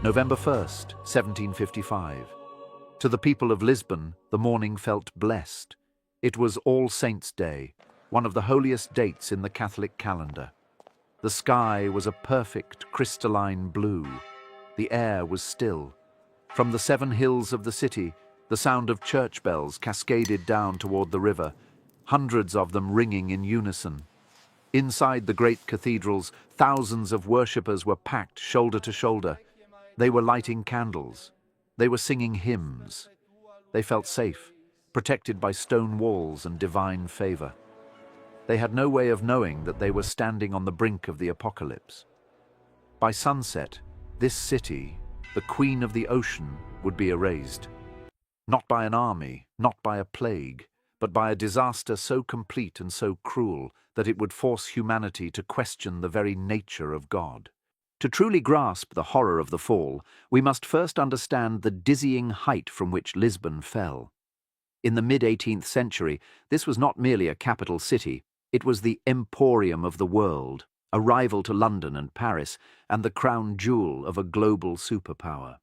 November 1st, 1755. To the people of Lisbon, the morning felt blessed. It was All Saints' Day, one of the holiest dates in the Catholic calendar. The sky was a perfect crystalline blue. The air was still. From the 7 hills of the city, the sound of church bells cascaded down toward the river, hundreds of them ringing in unison. Inside the great cathedrals, thousands of worshippers were packed shoulder to shoulder. They were lighting candles. They were singing hymns. They felt safe, protected by stone walls and divine favor. They had no way of knowing that they were standing on the brink of the apocalypse. By sunset, this city, the queen of the ocean, would be erased. Not by an army, not by a plague, but by a disaster so complete and so cruel that it would force humanity to question the very nature of God. To truly grasp the horror of the fall, we must first understand the dizzying height from which Lisbon fell. In the mid-18th century, this was not merely a capital city, it was the emporium of the world, a rival to London and Paris, and the crown jewel of a global superpower.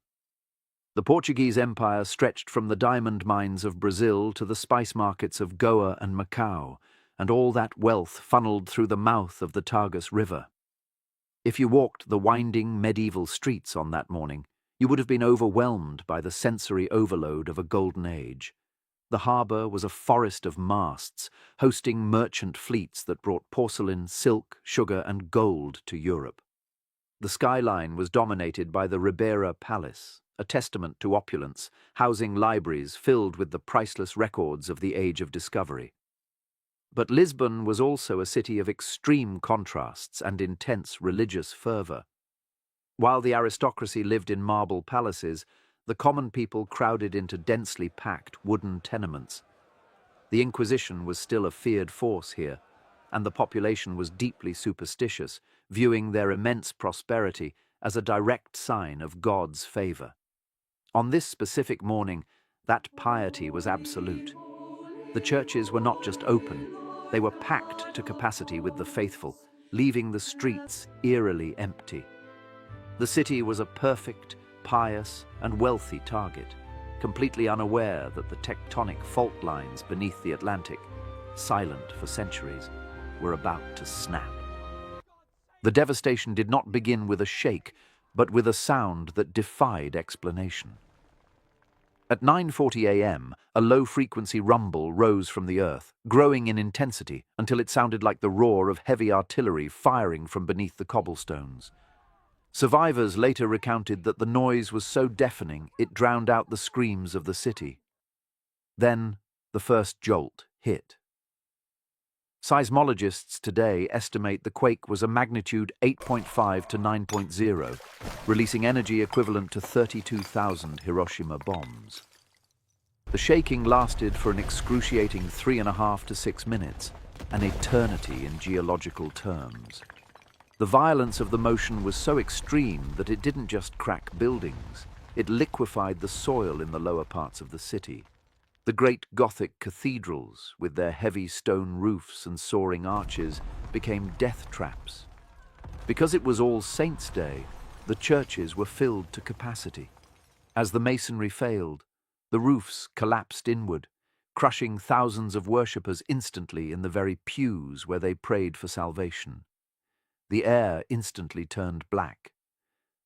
The Portuguese Empire stretched from the diamond mines of Brazil to the spice markets of Goa and Macau, and all that wealth funneled through the mouth of the Tagus River. If you walked the winding medieval streets on that morning, you would have been overwhelmed by the sensory overload of a golden age. The harbour was a forest of masts, hosting merchant fleets that brought porcelain, silk, sugar and gold to Europe. The skyline was dominated by the Ribeira Palace, a testament to opulence, housing libraries filled with the priceless records of the Age of Discovery. But Lisbon was also a city of extreme contrasts and intense religious fervour. While the aristocracy lived in marble palaces, the common people crowded into densely packed wooden tenements. The Inquisition was still a feared force here, and the population was deeply superstitious, viewing their immense prosperity as a direct sign of God's favour. On this specific morning, that piety was absolute. The churches were not just open, they were packed to capacity with the faithful, leaving the streets eerily empty. The city was a perfect, pious, and wealthy target, completely unaware that the tectonic fault lines beneath the Atlantic, silent for centuries, were about to snap. The devastation did not begin with a shake, but with a sound that defied explanation. At 9:40 a.m., a low-frequency rumble rose from the earth, growing in intensity until it sounded like the roar of heavy artillery firing from beneath the cobblestones. Survivors later recounted that the noise was so deafening it drowned out the screams of the city. Then, the first jolt hit. Seismologists today estimate the quake was a magnitude 8.5 to 9.0, releasing energy equivalent to 32,000 Hiroshima bombs. The shaking lasted for an excruciating 3.5 to 6 minutes, an eternity in geological terms. The violence of the motion was so extreme that it didn't just crack buildings, it liquefied the soil in the lower parts of the city. The great Gothic cathedrals, with their heavy stone roofs and soaring arches, became death traps. Because it was All Saints' Day, the churches were filled to capacity. As the masonry failed, the roofs collapsed inward, crushing thousands of worshippers instantly in the very pews where they prayed for salvation. The air instantly turned black.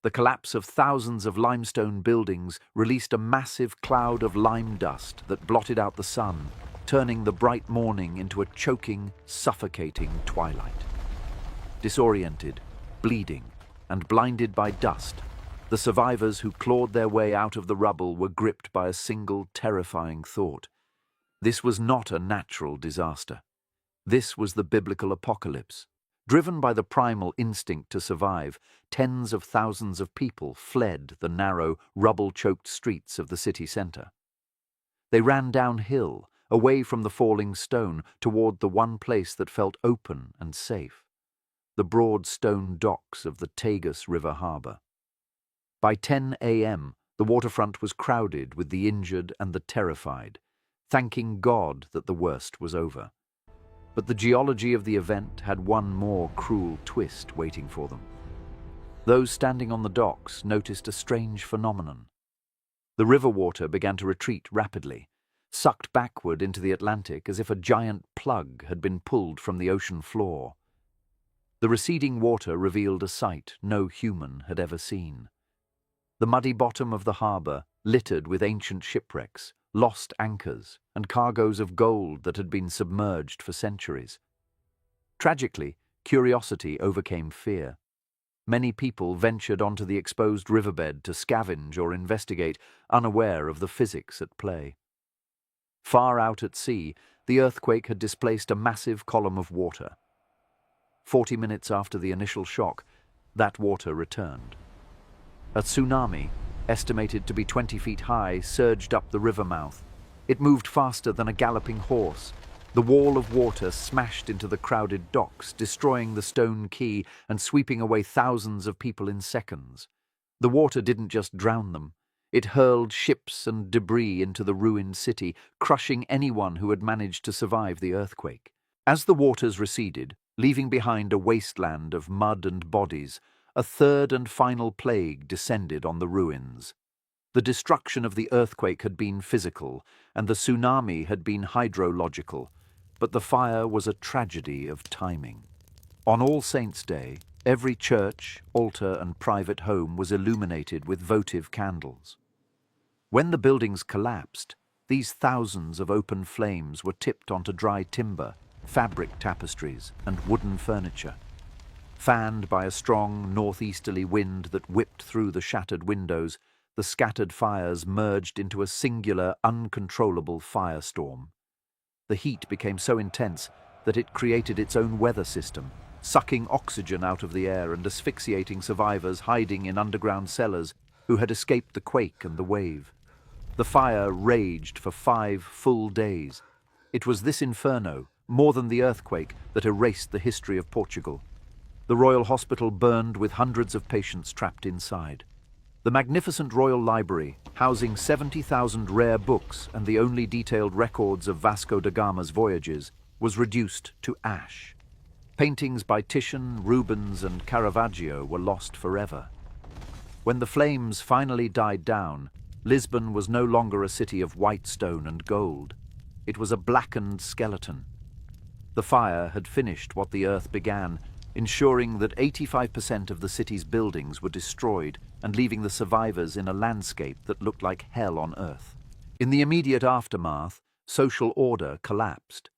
The collapse of thousands of limestone buildings released a massive cloud of lime dust that blotted out the sun, turning the bright morning into a choking, suffocating twilight. Disoriented, bleeding, and blinded by dust, The survivors who clawed their way out of the rubble were gripped by a single terrifying thought. This was not a natural disaster. This was the biblical apocalypse. Driven by the primal instinct to survive, tens of thousands of people fled the narrow, rubble-choked streets of the city centre. They ran downhill, away from the falling stone, toward the one place that felt open and safe, the broad stone docks of the Tagus River harbour. By 10 a.m., the waterfront was crowded with the injured and the terrified, thanking God that the worst was over. But the geology of the event had one more cruel twist waiting for them. Those standing on the docks noticed a strange phenomenon. The river water began to retreat rapidly, sucked backward into the Atlantic as if a giant plug had been pulled from the ocean floor. The receding water revealed a sight no human had ever seen. The muddy bottom of the harbour, littered with ancient shipwrecks, lost anchors, and cargoes of gold that had been submerged for centuries. Tragically, curiosity overcame fear. Many people ventured onto the exposed riverbed to scavenge or investigate, unaware of the physics at play. Far out at sea, the earthquake had displaced a massive column of water. 40 minutes after the initial shock, that water returned. A tsunami, estimated to be 20 feet high, surged up the river mouth. It moved faster than a galloping horse. The wall of water smashed into the crowded docks, destroying the stone quay and sweeping away thousands of people in seconds. The water didn't just drown them. It hurled ships and debris into the ruined city, crushing anyone who had managed to survive the earthquake. As the waters receded, leaving behind a wasteland of mud and bodies, a third and final plague descended on the ruins. The destruction of the earthquake had been physical, and the tsunami had been hydrological, but the fire was a tragedy of timing. On All Saints' Day, every church, altar, and private home was illuminated with votive candles. When the buildings collapsed, these thousands of open flames were tipped onto dry timber, fabric tapestries, and wooden furniture. Fanned by a strong northeasterly wind that whipped through the shattered windows, the scattered fires merged into a singular, uncontrollable firestorm. The heat became so intense that it created its own weather system, sucking oxygen out of the air and asphyxiating survivors hiding in underground cellars who had escaped the quake and the wave. The fire raged for 5 full days. It was this inferno, more than the earthquake, that erased the history of Portugal. The Royal Hospital burned with hundreds of patients trapped inside. The magnificent Royal Library, housing 70,000 rare books and the only detailed records of Vasco da Gama's voyages, was reduced to ash. Paintings by Titian, Rubens, and Caravaggio were lost forever. When the flames finally died down, Lisbon was no longer a city of white stone and gold. It was a blackened skeleton. The fire had finished what the earth began, ensuring that 85% of the city's buildings were destroyed and leaving the survivors in a landscape that looked like hell on earth. In the immediate aftermath, social order collapsed.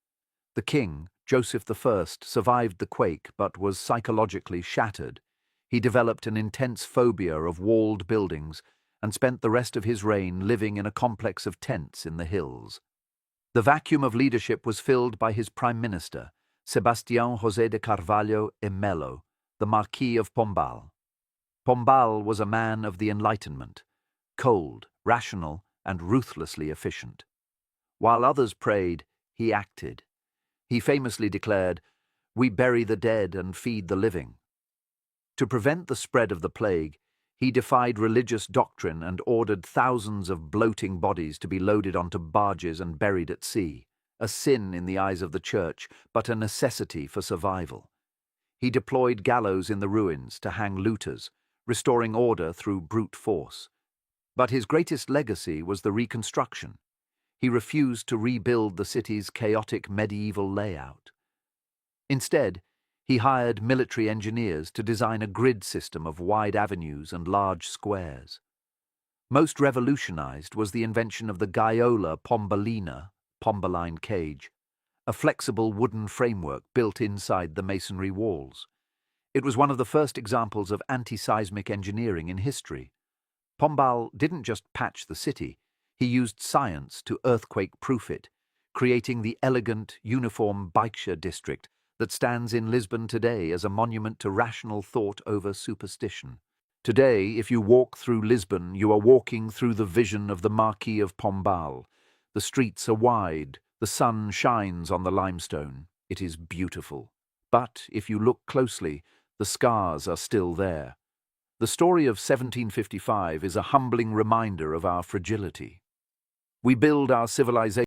The king, Joseph I, survived the quake but was psychologically shattered. He developed an intense phobia of walled buildings and spent the rest of his reign living in a complex of tents in the hills. The vacuum of leadership was filled by his prime minister, Sebastião José de Carvalho e Melo, the Marquis of Pombal. Pombal was a man of the Enlightenment, cold, rational, and ruthlessly efficient. While others prayed, he acted. He famously declared, "We bury the dead and feed the living." To prevent the spread of the plague, he defied religious doctrine and ordered thousands of bloating bodies to be loaded onto barges and buried at sea, a sin in the eyes of the church, but a necessity for survival. He deployed gallows in the ruins to hang looters, restoring order through brute force. But his greatest legacy was the Reconstruction. He refused to rebuild the city's chaotic medieval layout. Instead, he hired military engineers to design a grid system of wide avenues and large squares. Most revolutionized was the invention of the gaiola pombalina, pombaline cage, a flexible wooden framework built inside the masonry walls. It was one of the first examples of anti-seismic engineering in history, Pombal didn't just patch the city, he used science to earthquake-proof it, creating the elegant, uniform Baixa district that stands in Lisbon today as a monument to rational thought over superstition. Today, if you walk through Lisbon, you are walking through the vision of the Marquis of Pombal. The streets are wide, the sun shines on the limestone. It is beautiful. But if you look closely, the scars are still there. The story of 1755 is a humbling reminder of our fragility. We build our civilization